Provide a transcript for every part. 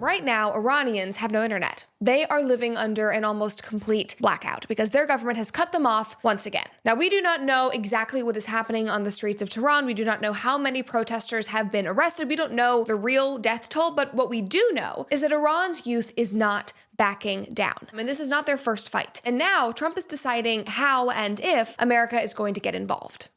right now, Iranians have no internet. They are living under an almost complete blackout because their government has cut them off once again. Now, we do not know exactly what is happening on the streets of Tehran. We do not know how many protesters have been arrested. We don't know the real death toll, but what we do know is that Iran's youth is not backing down. I mean, this is not their first fight. And now Trump is deciding how and if America is going to get involved.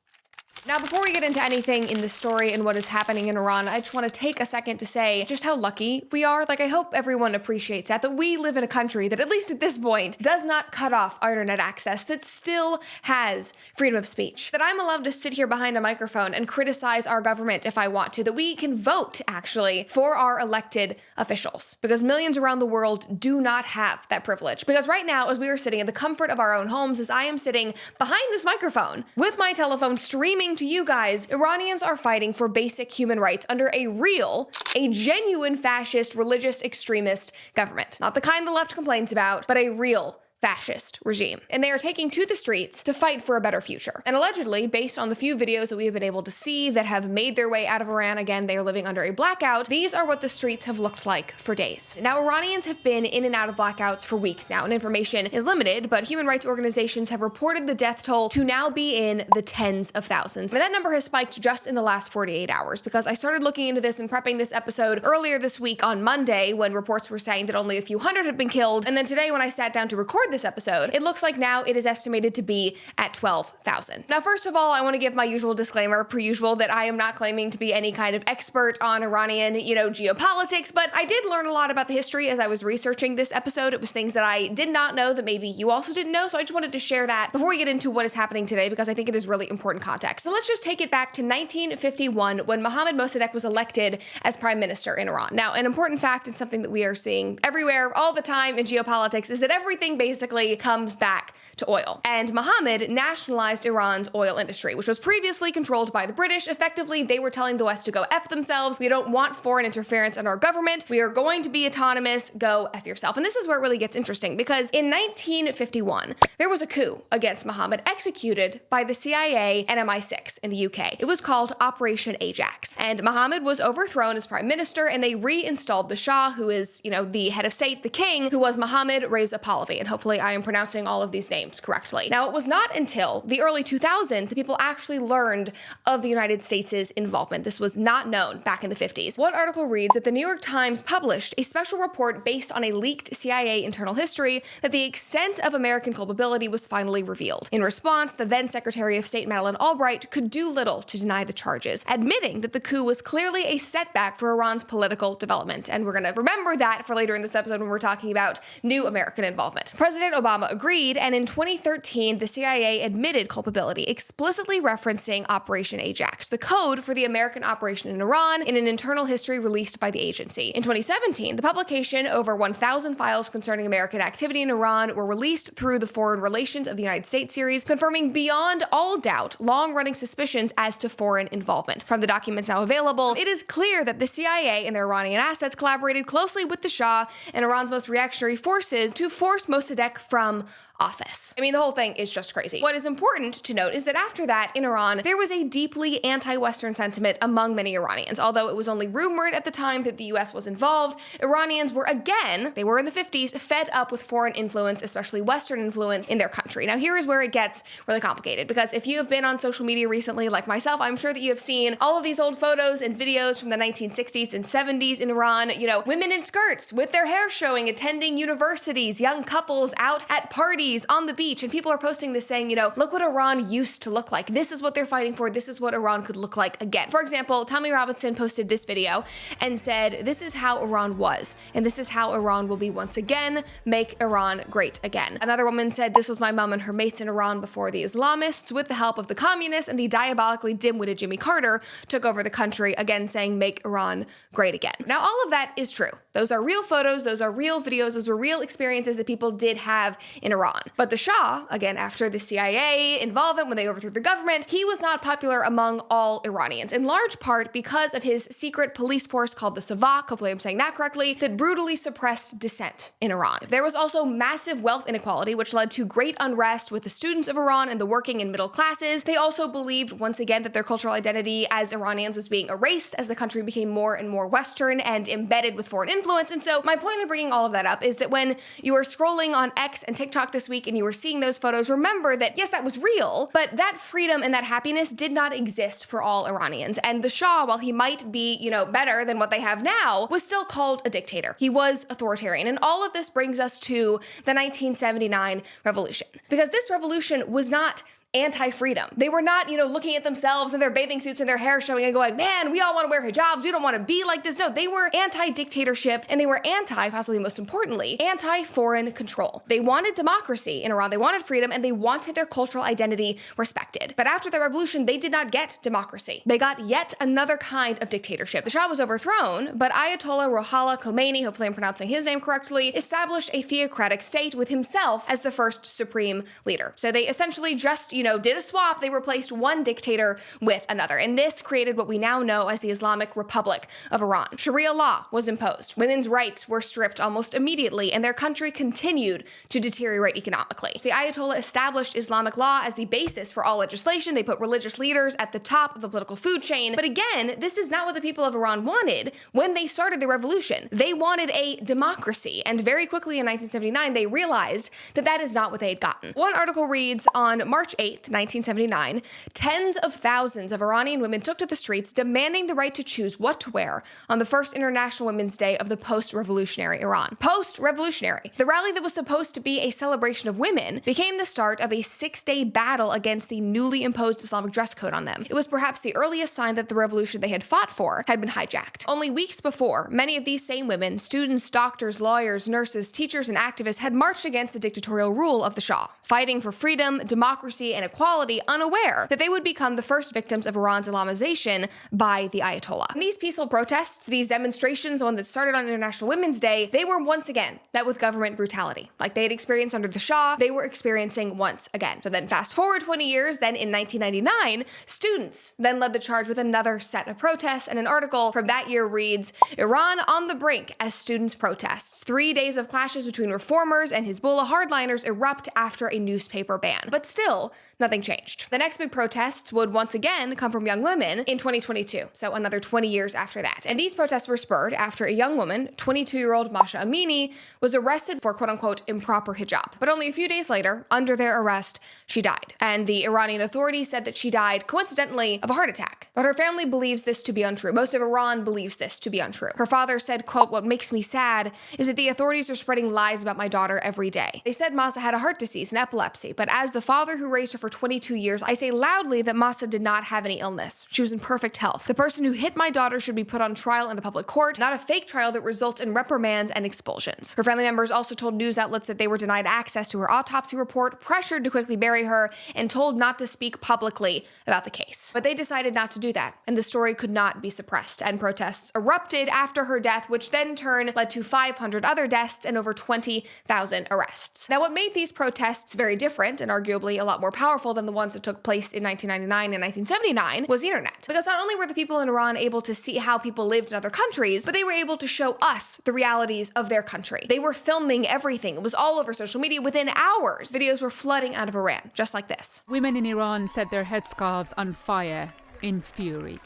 Now, before we get into anything in the story and what is happening in Iran, I just want to take a second to say just how lucky we are. Like, I hope everyone appreciates that we live in a country that, at least at this point, does not cut off our internet access, that still has freedom of speech, that I'm allowed to sit here behind a microphone and criticize our government if I want to, that we can vote, actually, for our elected officials, because millions around the world do not have that privilege. Because right now, as we are sitting in the comfort of our own homes, as I am sitting behind this microphone with my telephone streaming to you guys, Iranians are fighting for basic human rights under a genuine fascist, religious extremist government. Not the kind the left complains about, but a real fascist regime. And they are taking to the streets to fight for a better future. And allegedly, based on the few videos that we have been able to see that have made their way out of Iran, again, they are living under a blackout, these are what the streets have looked like for days. Now, Iranians have been in and out of blackouts for weeks now, and information is limited, but human rights organizations have reported the death toll to now be in the tens of thousands. And that number has spiked just in the last 48 hours, because I started looking into this and prepping this episode earlier this week on Monday, when reports were saying that only a few hundred had been killed, and then today when I sat down to record this episode, it looks like now it is estimated to be at 12,000. Now, first of all, I want to give my usual disclaimer, per usual, that I am not claiming to be any kind of expert on Iranian, geopolitics, but I did learn a lot about the history as I was researching this episode. It was things that I did not know that maybe you also didn't know, so I just wanted to share that before we get into what is happening today, because I think it is really important context. So let's just take it back to 1951, when Mohammad Mossadegh was elected as prime minister in Iran. Now, an important fact and something that we are seeing everywhere all the time in geopolitics is that everything basically comes back to oil. And Mohammed nationalized Iran's oil industry, which was previously controlled by the British. Effectively, they were telling the West to go F themselves. We don't want foreign interference in our government. We are going to be autonomous. Go F yourself. And this is where it really gets interesting, because in 1951, there was a coup against Mohammed executed by the CIA and MI6 in the UK. It was called Operation Ajax. And Mohammed was overthrown as prime minister, and they reinstalled the Shah, who is, the head of state, the king, who was Mohammad Reza Pahlavi. And hopefully I am pronouncing all of these names correctly. Now, it was not until the early 2000s that people actually learned of the United States' involvement. This was not known back in the 50s. One article reads that the New York Times published a special report based on a leaked CIA internal history that the extent of American culpability was finally revealed. In response, the then Secretary of State Madeleine Albright could do little to deny the charges, admitting that the coup was clearly a setback for Iran's political development. And we're going to remember that for later in this episode when we're talking about new American involvement. President Obama agreed, and in 2013, the CIA admitted culpability, explicitly referencing Operation Ajax, the code for the American operation in Iran, in an internal history released by the agency. In 2017, the publication, over 1,000 files concerning American activity in Iran were released through the Foreign Relations of the United States series, confirming beyond all doubt long-running suspicions as to foreign involvement. From the documents now available, it is clear that the CIA and their Iranian assets collaborated closely with the Shah and Iran's most reactionary forces to force Mossadegh from office. I mean, the whole thing is just crazy. What is important to note is that after that, in Iran, there was a deeply anti-Western sentiment among many Iranians. Although it was only rumored at the time that the US was involved, Iranians were again, they were in the 50s, fed up with foreign influence, especially Western influence in their country. Now, here is where it gets really complicated, because if you have been on social media recently, like myself, I'm sure that you have seen all of these old photos and videos from the 1960s and 70s in Iran, women in skirts with their hair showing, attending universities, young couples out at parties on the beach, and people are posting this saying, look what Iran used to look like. This is what they're fighting for. This is what Iran could look like again. For example, Tommy Robinson posted this video and said, this is how Iran was, and this is how Iran will be once again. Make Iran great again. Another woman said, this was my mom and her mates in Iran before the Islamists, with the help of the communists and the diabolically dim-witted Jimmy Carter, took over the country, again saying, make Iran great again. Now, all of that is true. Those are real photos, those are real videos, those were real experiences that people did have in Iran. But the Shah, again, after the CIA involvement when they overthrew the government, he was not popular among all Iranians, in large part because of his secret police force called the Savak, hopefully I'm saying that correctly, that brutally suppressed dissent in Iran. There was also massive wealth inequality, which led to great unrest with the students of Iran and the working and middle classes. They also believed, once again, that their cultural identity as Iranians was being erased as the country became more and more Western and embedded with foreign influence. influence. And so my point in bringing all of that up is that when you are scrolling on X and TikTok this week and you were seeing those photos, remember that yes, that was real, but that freedom and that happiness did not exist for all Iranians. And the Shah, while he might be, better than what they have now, was still called a dictator. He was authoritarian. And all of this brings us to the 1979 revolution. Because this revolution was not anti-freedom. They were not, looking at themselves in their bathing suits and their hair showing and going, man, we all want to wear hijabs. We don't want to be like this. No, they were anti-dictatorship, and they were possibly most importantly, anti-foreign control. They wanted democracy in Iran. They wanted freedom, and they wanted their cultural identity respected. But after the revolution, they did not get democracy. They got yet another kind of dictatorship. The Shah was overthrown, but Ayatollah Ruhollah Khomeini, hopefully I'm pronouncing his name correctly, established a theocratic state with himself as the first supreme leader. So they essentially just, did a swap. They replaced one dictator with another. And this created what we now know as the Islamic Republic of Iran. Sharia law was imposed. Women's rights were stripped almost immediately, and their country continued to deteriorate economically. The Ayatollah established Islamic law as the basis for all legislation. They put religious leaders at the top of the political food chain. But again, this is not what the people of Iran wanted when they started the revolution. They wanted a democracy. And very quickly in 1979, they realized that that is not what they had gotten. One article reads, on March 8th, 1979, tens of thousands of Iranian women took to the streets demanding the right to choose what to wear on the first International Women's Day of the post-revolutionary Iran. Post-revolutionary. The rally that was supposed to be a celebration of women became the start of a 6-day battle against the newly imposed Islamic dress code on them. It was perhaps the earliest sign that the revolution they had fought for had been hijacked. Only weeks before, many of these same women, students, doctors, lawyers, nurses, teachers, and activists had marched against the dictatorial rule of the Shah, fighting for freedom, democracy, and equality, unaware that they would become the first victims of Iran's Islamization by the Ayatollah. And these peaceful protests, these demonstrations, the one that started on International Women's Day, they were once again met with government brutality. Like they had experienced under the Shah, they were experiencing once again. So then fast forward 20 years, then in 1999, students then led the charge with another set of protests, and an article from that year reads, Iran on the brink as students protests. 3 days of clashes between reformers and Hezbollah hardliners erupt after a newspaper ban. But still, nothing changed. The next big protests would once again come from young women in 2022, so another 20 years after that. And these protests were spurred after a young woman, 22-year-old Masha Amini, was arrested for quote-unquote improper hijab. But only a few days later, under their arrest, she died. And the Iranian authorities said that she died, coincidentally, of a heart attack. But her family believes this to be untrue. Most of Iran believes this to be untrue. Her father said, quote, what makes me sad is that the authorities are spreading lies about my daughter every day. They said Masha had a heart disease and epilepsy, but as the father who raised her for 22 years, I say loudly that Masha did not have any illness. She was in perfect health. The person who hit my daughter should be put on trial in a public court, not a fake trial that results in reprimands and expulsions. Her family members also told news outlets that they were denied access to her autopsy report, pressured to quickly bury her, and told not to speak publicly about the case. But they decided not to do that, and the story could not be suppressed, and protests erupted after her death, which then in turn led to 500 other deaths and over 20,000 arrests. Now, what made these protests very different and arguably a lot more powerful than the ones that took place in 1999 and 1979 was the internet. Because not only were the people in Iran able to see how people lived in other countries, but they were able to show us the realities of their country. They were filming everything. It was all over social media within hours. Videos were flooding out of Iran, just like this. Women in Iran set their headscarves on fire in fury.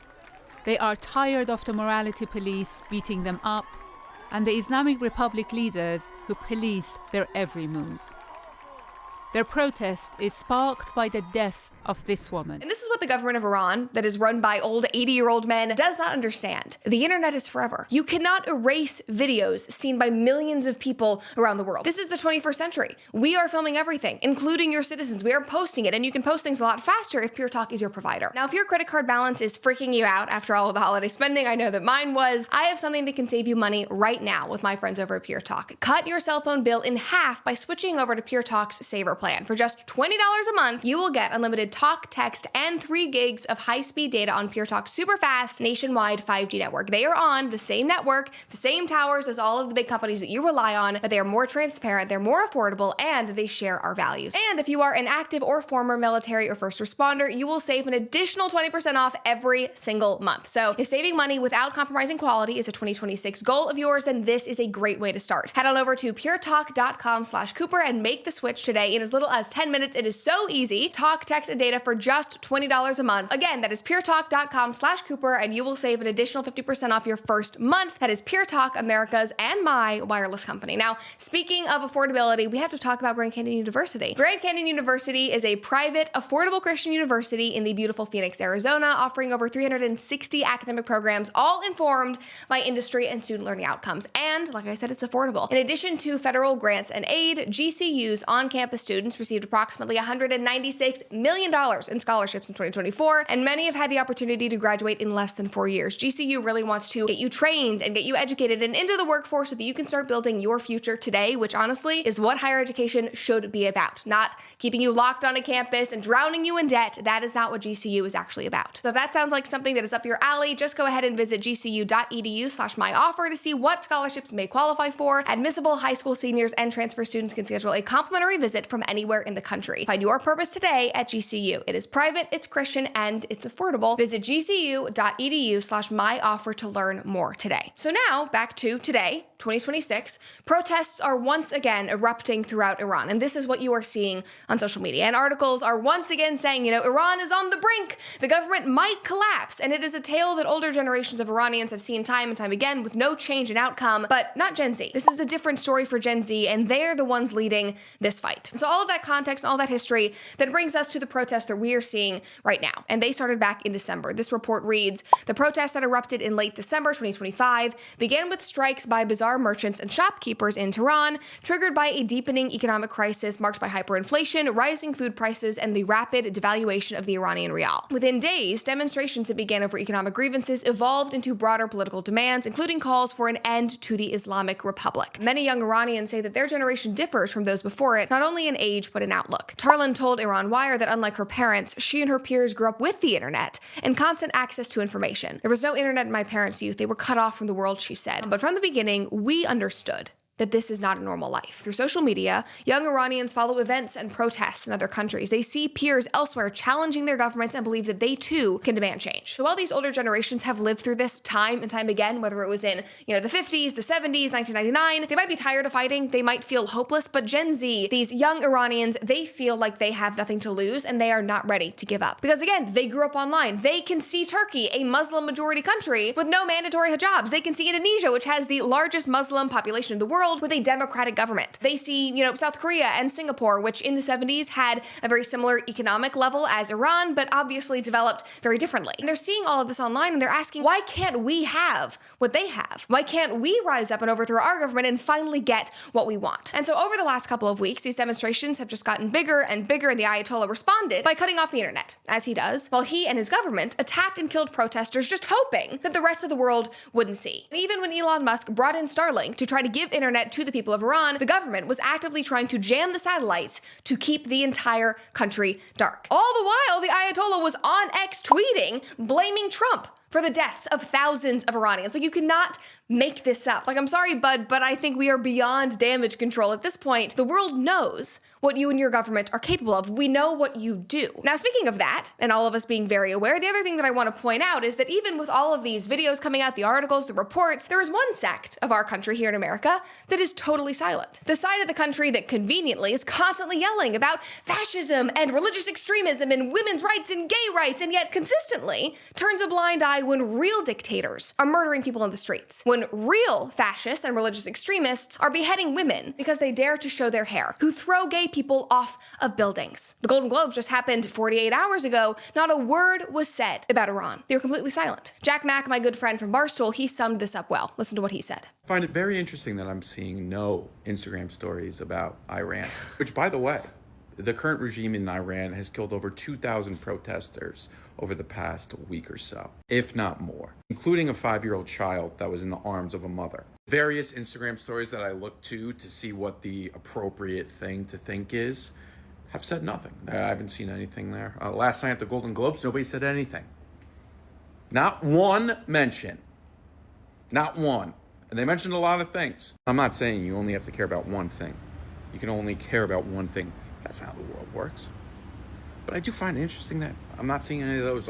They are tired of the morality police beating them up and the Islamic Republic leaders who police their every move. Their protest is sparked by the death of this woman. And this is what the government of Iran, that is run by old 80-year-old men, does not understand. The internet is forever. You cannot erase videos seen by millions of people around the world. This is the 21st century. We are filming everything, including your citizens. We are posting it, and you can post things a lot faster if Pure Talk is your provider. Now, if your credit card balance is freaking you out after all of the holiday spending, I know that mine was, I have something that can save you money right now with my friends over at Pure Talk. Cut your cell phone bill in half by switching over to Pure Talk's Saver plan. For just $20 a month, you will get unlimited talk, text, and 3 gigs of high-speed data on Pure Talk's super fast nationwide 5G network. They are on the same network, the same towers as all of the big companies that you rely on, but they are more transparent, they're more affordable, and they share our values. And if you are an active or former military or first responder, you will save an additional 20% off every single month. So if saving money without compromising quality is a 2026 goal of yours, then this is a great way to start. Head on over to puretalk.com/Cooper and make the switch today in as little as 10 minutes. It is so easy. Talk, text, and data for just $20 a month. Again, that is puretalk.com/Cooper, and you will save an additional 50% off your first month. That is Pure Talk, America's and my wireless company. Now, speaking of affordability, we have to talk about Grand Canyon University. Grand Canyon University is a private, affordable Christian university in the beautiful Phoenix, Arizona, offering over 360 academic programs, all informed by industry and student learning outcomes. And, like I said, it's affordable. In addition to federal grants and aid, GCU's on-campus students received approximately $196 million in scholarships in 2024, and many have had the opportunity to graduate in less than 4 years. GCU really wants to get you trained and get you educated and into the workforce so that you can start building your future today, which honestly is what higher education should be about. Not keeping you locked on a campus and drowning you in debt. That is not what GCU is actually about. So if that sounds like something that is up your alley, just go ahead and visit gcu.edu/myoffer to see what scholarships you may qualify for. Admissible high school seniors and transfer students can schedule a complimentary visit from anywhere in the country. Find your purpose today at GCU. It is private, it's Christian, and it's affordable. Visit gcu.edu/myoffer to learn more today. So now, back to today, 2026, protests are once again erupting throughout Iran, and this is what you are seeing on social media. And articles are once again saying, Iran is on the brink. The government might collapse, and it is a tale that older generations of Iranians have seen time and time again with no change in outcome, but not Gen Z. This is a different story for Gen Z, and they're the ones leading this fight. So all of that context, all that history, that brings us to the protests that we are seeing right now. And they started back in December. This report reads, the protests that erupted in late December 2025 began with strikes by bazaar merchants and shopkeepers in Tehran, triggered by a deepening economic crisis marked by hyperinflation, rising food prices, and the rapid devaluation of the Iranian rial. Within days, demonstrations that began over economic grievances evolved into broader political demands, including calls for an end to the Islamic Republic. Many young Iranians say that their generation differs from those before it, not only in age, but in outlook. Tarlan told Iran Wire that unlike her parents, she and her peers grew up with the internet and constant access to information. There was no internet in my parents' youth. They were cut off from the world, she said. But from the beginning, we understood that this is not a normal life. Through social media, young Iranians follow events and protests in other countries. They see peers elsewhere challenging their governments and believe that they too can demand change. So while these older generations have lived through this time and time again, whether it was in, the 50s, the 70s, 1999, they might be tired of fighting, they might feel hopeless, but Gen Z, these young Iranians, they feel like they have nothing to lose and they are not ready to give up. Because again, they grew up online. They can see Turkey, a Muslim majority country, with no mandatory hijabs. They can see Indonesia, which has the largest Muslim population in the world, with a democratic government. They see, South Korea and Singapore, which in the 70s had a very similar economic level as Iran, but obviously developed very differently. And they're seeing all of this online and they're asking, why can't we have what they have? Why can't we rise up and overthrow our government and finally get what we want? And so over the last couple of weeks, these demonstrations have just gotten bigger and bigger, and the Ayatollah responded by cutting off the internet, as he does, while he and his government attacked and killed protesters, just hoping that the rest of the world wouldn't see. And even when Elon Musk brought in Starlink to try to give internet to the people of Iran, the government was actively trying to jam the satellites to keep the entire country dark. All the while, the Ayatollah was on X tweeting, blaming Trump for the deaths of thousands of Iranians. You cannot make this up. I'm sorry, bud, but I think we are beyond damage control at this point. The world knows what you and your government are capable of. We know what you do. Now, speaking of that, and all of us being very aware, the other thing that I want to point out is that even with all of these videos coming out, the articles, the reports, there is one sect of our country here in America that is totally silent. The side of the country that conveniently is constantly yelling about fascism and religious extremism and women's rights and gay rights, and yet consistently turns a blind eye when real dictators are murdering people in the streets, when real fascists and religious extremists are beheading women because they dare to show their hair, who throw gay people off of buildings. The Golden Globes just happened 48 hours ago. Not a word was said about Iran. They were completely silent. Jack Mack, my good friend from Barstool, he summed this up well. Listen to what he said. I find it very interesting that I'm seeing no Instagram stories about Iran, which, by the way, the current regime in Iran has killed over 2,000 protesters over the past week or so, if not more, including a 5-year-old child that was in the arms of a mother. Various Instagram stories that I look to see what the appropriate thing to think is have said nothing. I haven't seen anything there. Last night at the Golden Globes, nobody said anything. Not one mention. Not one. And they mentioned a lot of things. I'm not saying you only have to care about one thing. You can only care about one thing. That's not how the world works. But I do find it interesting that I'm not seeing any of those,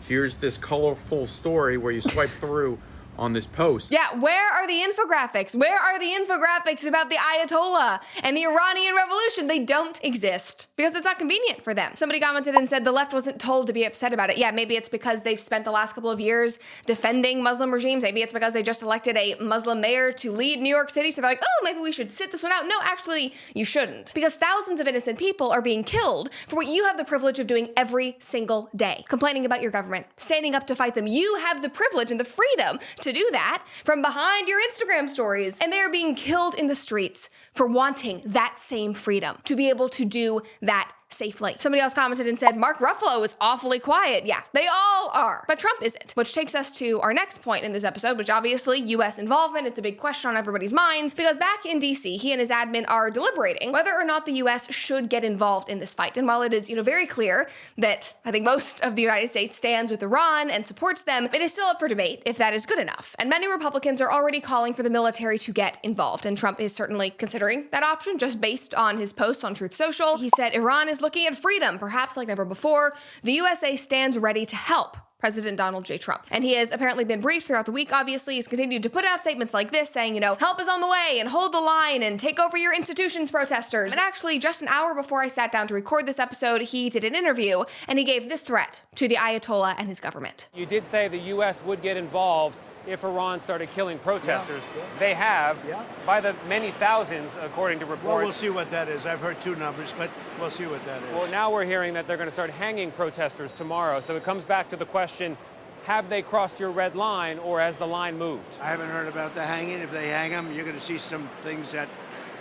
here's this colorful story where you swipe through on this post. Yeah, where are the infographics? Where are the infographics about the Ayatollah and the Iranian Revolution? They don't exist because it's not convenient for them. Somebody commented and said the left wasn't told to be upset about it. Yeah, maybe it's because they've spent the last couple of years defending Muslim regimes. Maybe it's because they just elected a Muslim mayor to lead New York City. So they're like, oh, maybe we should sit this one out. No, actually, you shouldn't. Because thousands of innocent people are being killed for what you have the privilege of doing every single day. Complaining about your government, standing up to fight them. You have the privilege and the freedom to do that from behind your Instagram stories. And they are being killed in the streets for wanting that same freedom, to be able to do that safely. Somebody else commented and said, Mark Ruffalo is awfully quiet. Yeah, they all are. But Trump isn't. Which takes us to our next point in this episode, which obviously US involvement, it's a big question on everybody's minds, because back in DC, he and his admin are deliberating whether or not the US should get involved in this fight. And while it is, very clear that I think most of the United States stands with Iran and supports them, it is still up for debate if that is good enough. And many Republicans are already calling for the military to get involved. And Trump is certainly considering that option just based on his posts on Truth Social. He said Iran is looking at freedom, perhaps like never before. The USA stands ready to help President Donald J. Trump. And he has apparently been briefed throughout the week, obviously. He's continued to put out statements like this saying, help is on the way and hold the line and take over your institutions, protesters. And actually, just an hour before I sat down to record this episode, he did an interview and he gave this threat to the Ayatollah and his government. You did say the U.S. would get involved if Iran started killing protesters. Yeah. They have, by the many thousands, according to reports. Well, we'll see what that is. I've heard two numbers, but we'll see what that is. Well, now we're hearing that they're going to start hanging protesters tomorrow. So it comes back to the question, have they crossed your red line, or has the line moved? I haven't heard about the hanging. If they hang them, you're going to see some things that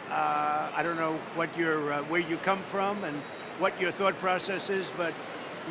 I don't know what where you come from and what your thought process is, but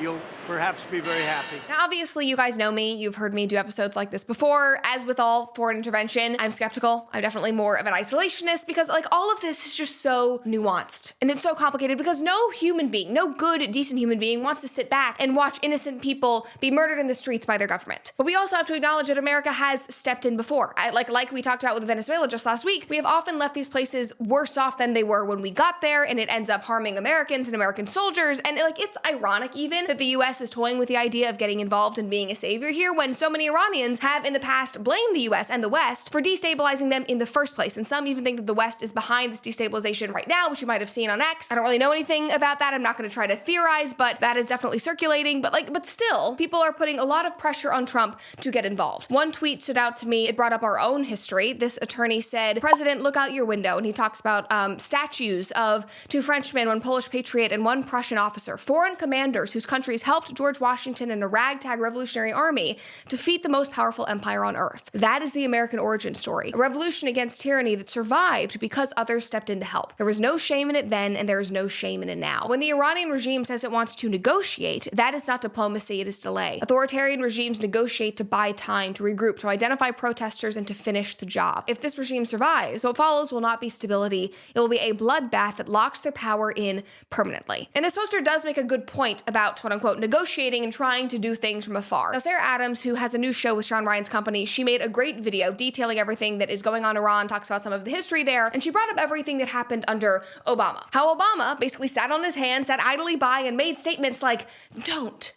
you'll perhaps be very happy. Now, obviously, you guys know me. You've heard me do episodes like this before. As with all foreign intervention, I'm skeptical. I'm definitely more of an isolationist because all of this is just so nuanced and it's so complicated because no human being, no good, decent human being wants to sit back and watch innocent people be murdered in the streets by their government. But we also have to acknowledge that America has stepped in before. Like we talked about with Venezuela just last week, we have often left these places worse off than they were when we got there, and it ends up harming Americans and American soldiers. And it's ironic even that the US is toying with the idea of getting involved and being a savior here when so many Iranians have in the past blamed the US and the West for destabilizing them in the first place. And some even think that the West is behind this destabilization right now, which you might have seen on X. I don't really know anything about that. I'm not going to try to theorize, but that is definitely circulating. But still, people are putting a lot of pressure on Trump to get involved. One tweet stood out to me. It brought up our own history. This attorney said, President, look out your window. And he talks about statues of two Frenchmen, one Polish patriot and one Prussian officer, foreign commanders whose countries helped George Washington and a ragtag revolutionary army defeat the most powerful empire on earth. That is the American origin story. A revolution against tyranny that survived because others stepped in to help. There was no shame in it then, and there is no shame in it now. When the Iranian regime says it wants to negotiate, that is not diplomacy, it is delay. Authoritarian regimes negotiate to buy time, to regroup, to identify protesters, and to finish the job. If this regime survives, what follows will not be stability. It will be a bloodbath that locks their power in permanently. And this poster does make a good point about, quote-unquote, negotiating and trying to do things from afar. Now, Sarah Adams, who has a new show with Sean Ryan's company, she made a great video detailing everything that is going on in Iran, talks about some of the history there, and she brought up everything that happened under Obama. How Obama basically sat on his hands, sat idly by, and made statements like, Don't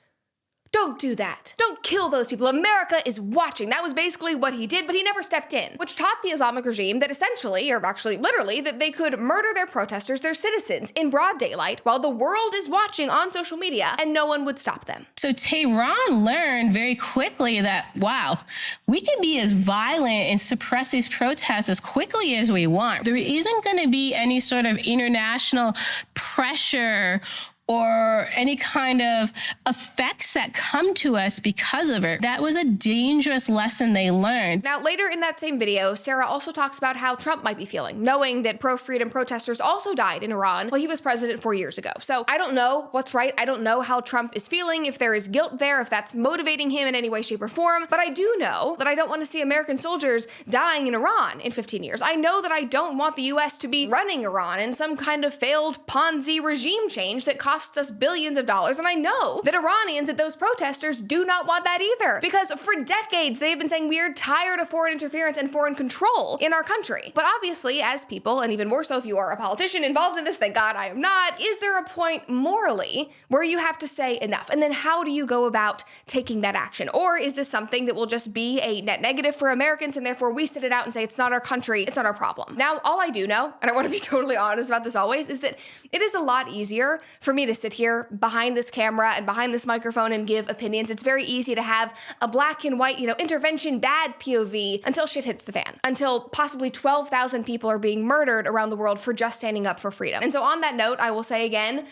do that. Don't kill those people. America is watching. That was basically what he did, but he never stepped in, which taught the Islamic regime that essentially, or actually literally, that they could murder their protesters, their citizens, in broad daylight while the world is watching on social media and no one would stop them. So Tehran learned very quickly that, wow, we can be as violent and suppress these protests as quickly as we want. There isn't going to be any sort of international pressure or any kind of effects that come to us because of it. That was a dangerous lesson they learned. Now, later in that same video, Sarah also talks about how Trump might be feeling, knowing that pro-freedom protesters also died in Iran while he was president 4 years ago. So I don't know what's right. I don't know how Trump is feeling, if there is guilt there, if that's motivating him in any way, shape, or form. But I do know that I don't want to see American soldiers dying in Iran in 15 years. I know that I don't want the US to be running Iran in some kind of failed Ponzi regime change that cost costs us billions of dollars, and I know that Iranians at those protesters do not want that either, because for decades they've been saying we are tired of foreign interference and foreign control in our country. But obviously, as people, and even more so if you are a politician involved in this, thank God I am not, is there a point morally where you have to say enough? And then how do you go about taking that action? Or is this something that will just be a net negative for Americans, and therefore we sit it out and say it's not our country, it's not our problem? Now, all I do know, and I want to be totally honest about this always, is that it is a lot easier for me to sit here behind this camera and behind this microphone and give opinions. It's very easy to have a black and white, intervention bad POV until shit hits the fan, until possibly 12,000 people are being murdered around the world for just standing up for freedom. And so on that note, I will say again,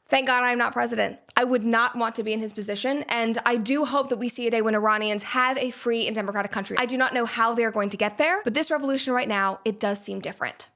thank God I'm not president. I would not want to be in his position, and I do hope that we see a day when Iranians have a free and democratic country. I do not know how they're going to get there, but this revolution right now, it does seem different.